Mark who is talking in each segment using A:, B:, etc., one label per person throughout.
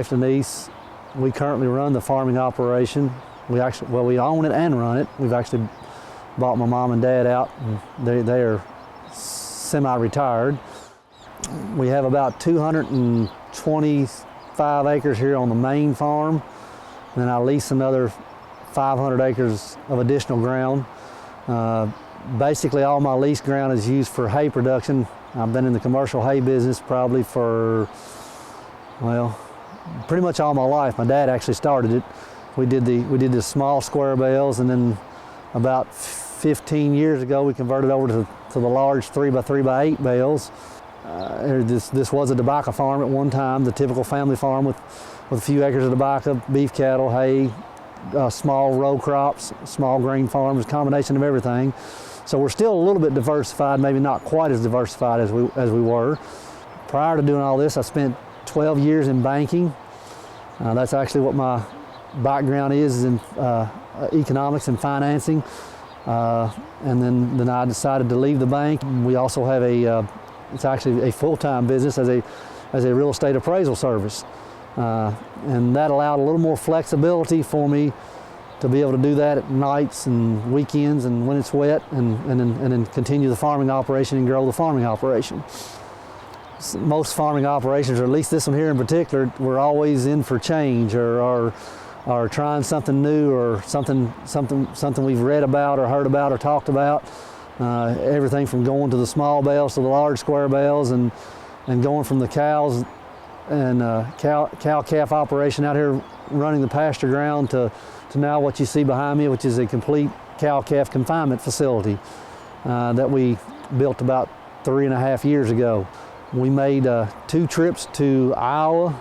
A: wife Denise, we currently run the farming operation. We own it and run it. We've actually bought my mom and dad out, and they are semi-retired. We have about 225 acres here on the main farm, and I lease another 500 acres of additional ground. Basically all my leased ground is used for hay production. I've been in the commercial hay business probably for, well, pretty much all my life. My dad actually started it. We did the small square bales, and then about 15 years ago we converted over to the large 3x3x8 bales. This was a tobacco farm at one time, the typical family farm with a few acres of tobacco, beef cattle, hay, small row crops, small grain farms, a combination of everything. So we're still a little bit diversified, maybe not quite as diversified as we were. Prior to doing all this, I spent 12 years in banking. That's actually what my background is in economics and financing. And then I decided to leave the bank. We also have it's actually a full-time business as a real estate appraisal service. And that allowed a little more flexibility for me to be able to do that at nights and weekends and when it's wet, and then continue the farming operation and grow the farming operation. Most farming operations, or at least this one here in particular, we're always in for change or trying something new or something we've read about or heard about or talked about. Everything from going to the small bales to the large square bales, and going from the cows and cow-calf operation out here running the pasture ground to now what you see behind me, which is a complete cow-calf confinement facility that we built about 3.5 years ago. We made 2 trips to Iowa,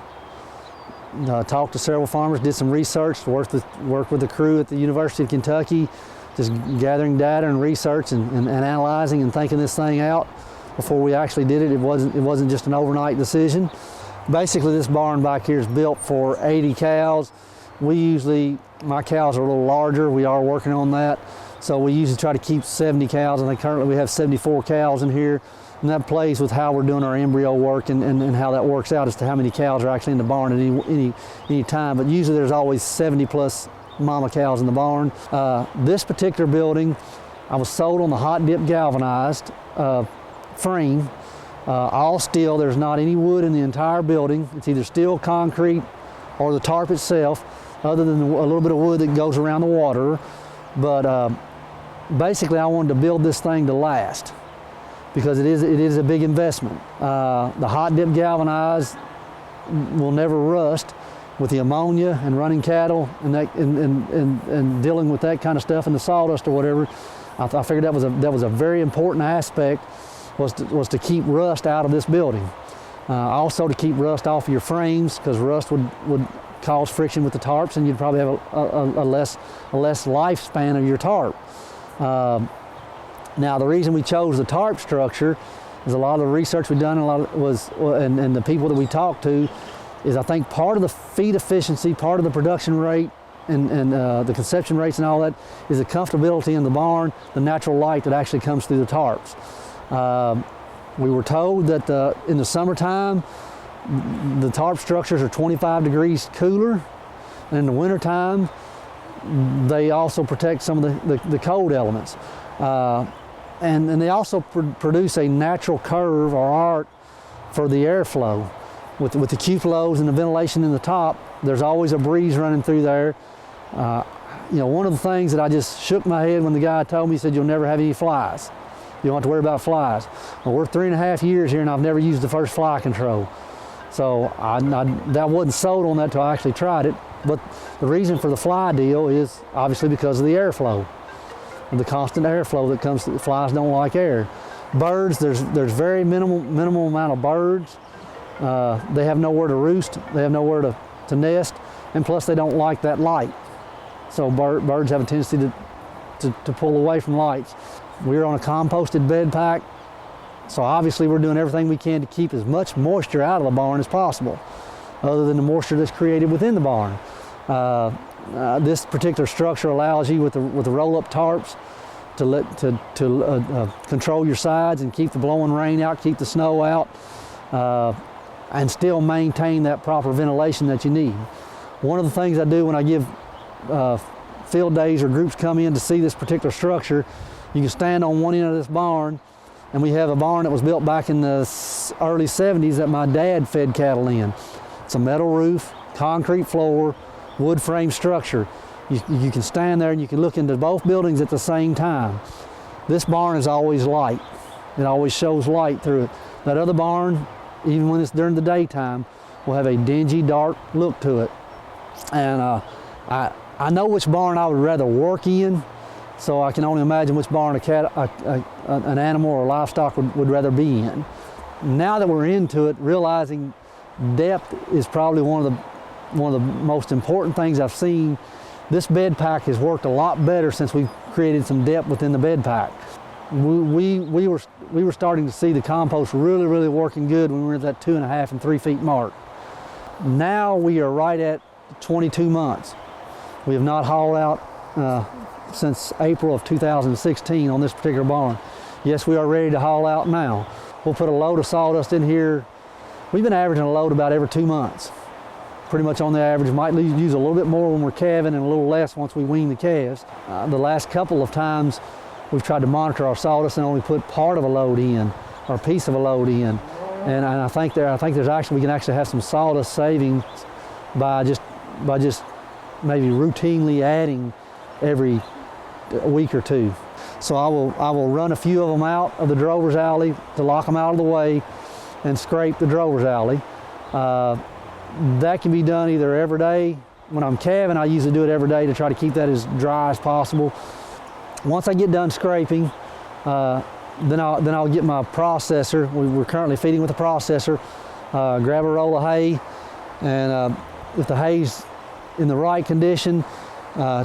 A: talked to several farmers, did some research, worked with the crew at the University of Kentucky, just gathering data and research and analyzing and thinking this thing out before we actually did it. It wasn't just an overnight decision. Basically, this barn back here is built for 80 cows. My cows are a little larger. We are working on that. So we usually try to keep 70 cows. I think currently we have 74 cows in here. And that plays with how we're doing our embryo work and how that works out as to how many cows are actually in the barn at any time. But usually there's always 70 plus mama cows in the barn. This particular building, I was sold on the hot dip galvanized frame. All steel. There's not any wood in the entire building. It's either steel, concrete, or the tarp itself, other than a little bit of wood that goes around the water. But basically I wanted to build this thing to last, because it is a big investment. The hot dip galvanized will never rust. With the ammonia and running cattle and dealing with that kind of stuff and the sawdust or whatever, I figured that was a very important aspect, was to keep rust out of this building. Also to keep rust off of your frames, because rust would cause friction with the tarps, and you'd probably have a less lifespan of your tarp. Now the reason we chose the tarp structure is a lot of the research we've done, and the people that we talked to, is I think part of the feed efficiency, part of the production rate, and the conception rates and all that, is the comfortability in the barn, the natural light that actually comes through the tarps. We were told that in the summertime, the tarp structures are 25 degrees cooler, and in the wintertime, they also protect some of the cold elements. And they also produce a natural curve or arc for the airflow. With the cupolas and the ventilation in the top, there's always a breeze running through there. One of the things that I just shook my head when the guy told me, he said, "You'll never have any flies. You don't have to worry about flies." Well, we're 3.5 years here, and I've never used the first fly control. So that wasn't sold on that until I actually tried it. But the reason for the fly deal is obviously because of the airflow, and the constant airflow that comes through. Flies don't like air. Birds, there's very minimal amount of birds. They have nowhere to roost, they have nowhere to nest, and plus they don't like that light. So birds have a tendency to pull away from lights. We're on a composted bed pack, so obviously we're doing everything we can to keep as much moisture out of the barn as possible, other than the moisture that's created within the barn. This particular structure allows you, with the roll-up tarps, to control your sides and keep the blowing rain out, keep the snow out. and still maintain that proper ventilation that you need. One of the things I do when I give field days or groups come in to see this particular structure, you can stand on one end of this barn, and we have a barn that was built back in the early 70s that my dad fed cattle in. It's a metal roof, concrete floor, wood frame structure. You can stand there and you can look into both buildings at the same time. This barn is always light. It always shows light through it. That other barn, even when it's during the daytime, will have a dingy, dark look to it. And I know which barn I would rather work in, so I can only imagine which barn an animal or livestock would rather be in. Now that we're into it, realizing depth is probably one of the most important things I've seen. This bed pack has worked a lot better since we've created some depth within the bed pack. We were starting to see the compost really working good when we were at that 2.5 and 3 feet mark. Now we are right at 22 months. We have not hauled out since April of 2016 on this particular barn. Yes, we are ready to haul out now. We'll put a load of sawdust in here. We've been averaging a load about every 2 months. Pretty much on the average. Might use a little bit more when we're calving and a little less once we wean the calves. The last couple of times we've tried to monitor our sawdust and only put part of a load in, or a piece of a load in. And I think we can actually have some sawdust savings by just maybe routinely adding every week or two. So I will run a few of them out of the drover's alley to lock them out of the way and scrape the drover's alley. That can be done either every day. When I'm calving, I usually do it every day to try to keep that as dry as possible. Once I get done scraping, then I'll get my processor. We're currently feeding with a processor. Grab a roll of hay, and if the hay's in the right condition,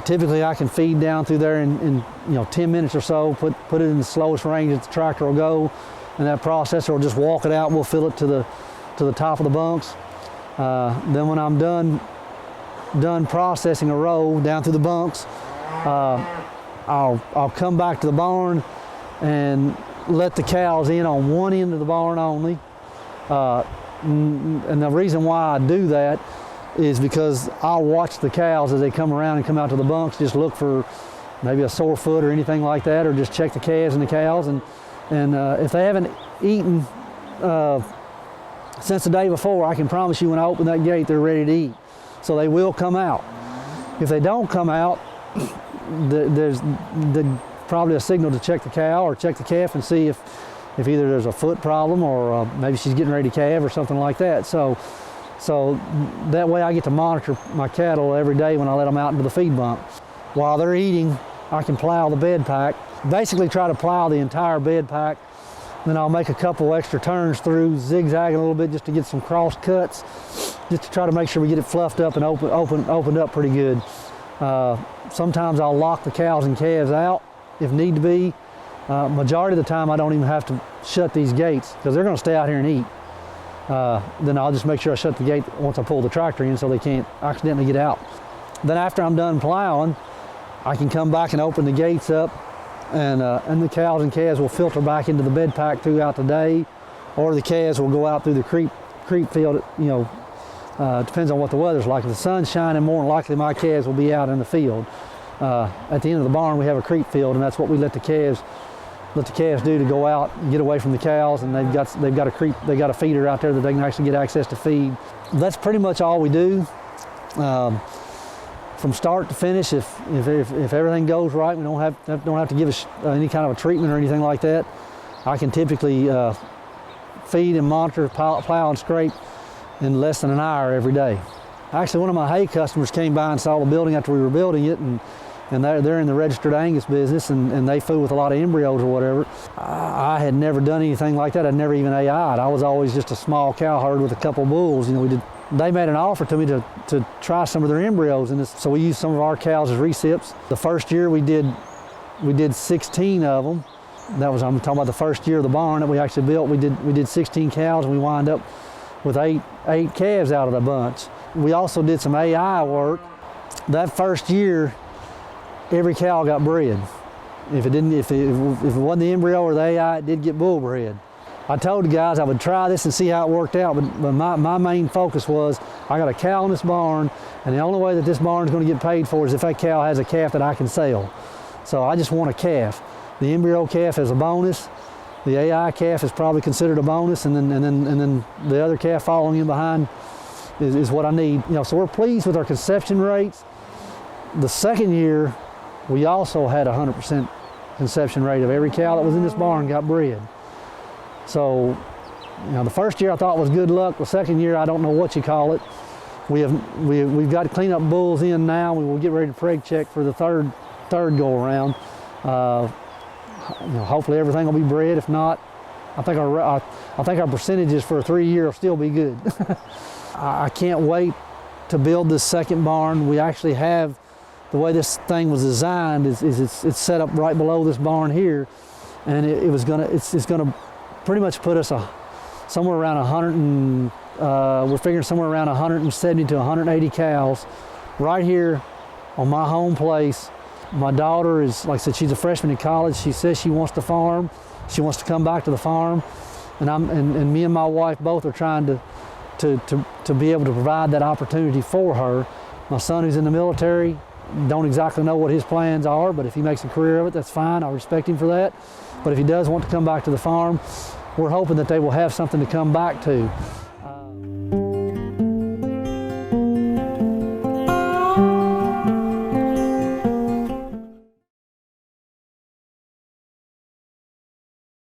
A: typically I can feed down through there in 10 minutes or so. Put it in the slowest range that the tractor will go, and that processor will just walk it out. We'll fill it to the top of the bunks. Then when I'm done processing a row down through the bunks, I'll come back to the barn and let the cows in on one end of the barn only. And the reason why I do that is because I'll watch the cows as they come around and come out to the bunks, just look for maybe a sore foot or anything like that, or just check the calves and the cows. And if they haven't eaten since the day before, I can promise you when I open that gate, they're ready to eat. So they will come out. If they don't come out, there's probably a signal to check the cow or check the calf and see if either there's a foot problem or maybe she's getting ready to calve or something like that. So that way I get to monitor my cattle every day when I let them out into the feed bunk. While they're eating, I can plow the bed pack. Basically try to plow the entire bed pack. Then I'll make a couple extra turns through, zigzagging a little bit just to get some cross cuts, just to try to make sure we get it fluffed up and opened up pretty good. Sometimes I'll lock the cows and calves out if need to be. Majority of the time I don't even have to shut these gates because they're going to stay out here and eat. Then I'll just make sure I shut the gate once I pull the tractor in so they can't accidentally get out. Then after I'm done plowing, I can come back and open the gates up, and the cows and calves will filter back into the bed pack throughout the day, or the calves will go out through the creep field. Depends on what the weather's like. If the sun's shining, more than likely my calves will be out in the field. At the end of the barn we have a creep field, and that's what we let the calves do, to go out and get away from the cows, and they've got a feeder out there that they can actually get access to feed. That's pretty much all we do. From start to finish, if everything goes right, we don't have to give any kind of a treatment or anything like that. I can typically feed and monitor, plow and scrape in less than an hour every day. Actually, one of my hay customers came by and saw the building after we were building it, and they're in the registered Angus business, and they fool with a lot of embryos or whatever. I had never done anything like that. I'd never even AI'd. I was always just a small cow herd with a couple bulls. They made an offer to me to try some of their embryos, and so we used some of our cows as recips. The first year we did 16 of them. I'm talking about the first year of the barn that we actually built. We did 16 cows, and we wound up with eight calves out of the bunch. We also did some AI work. That first year, every cow got bred. If it wasn't the embryo or the AI, it did get bull bred. I told the guys I would try this and see how it worked out, but my main focus was I got a cow in this barn, and the only way that this barn is going to get paid for is if that cow has a calf that I can sell. So I just want a calf. The embryo calf is a bonus. The AI calf is probably considered a bonus, and then the other calf following in behind is what I need. You know, so we're pleased with our conception rates. The second year, we also had 100% conception rate of every cow that was in this barn got bred. So, you know, the first year I thought was good luck. The second year, I don't know what you call it. We've got cleanup bulls in now. We will get ready to preg check for the third go around. You know, hopefully everything will be bred. If not, I think our percentages for a 3-year will still be good. I can't wait to build this second barn. We actually have, the way this thing was designed is it's set up right below this barn here, and it's gonna pretty much put us somewhere around 100 we're figuring somewhere around 170 to 180 cows right here on my home place. My daughter is, like I said, she's a freshman in college. She says she wants to farm. She wants to come back to the farm, and me and my wife both are trying to be able to provide that opportunity for her. My son, who's in the military, don't exactly know what his plans are, but if he makes a career of it, that's fine. I respect him for that. But if he does want to come back to the farm, we're hoping that they will have something to come back to.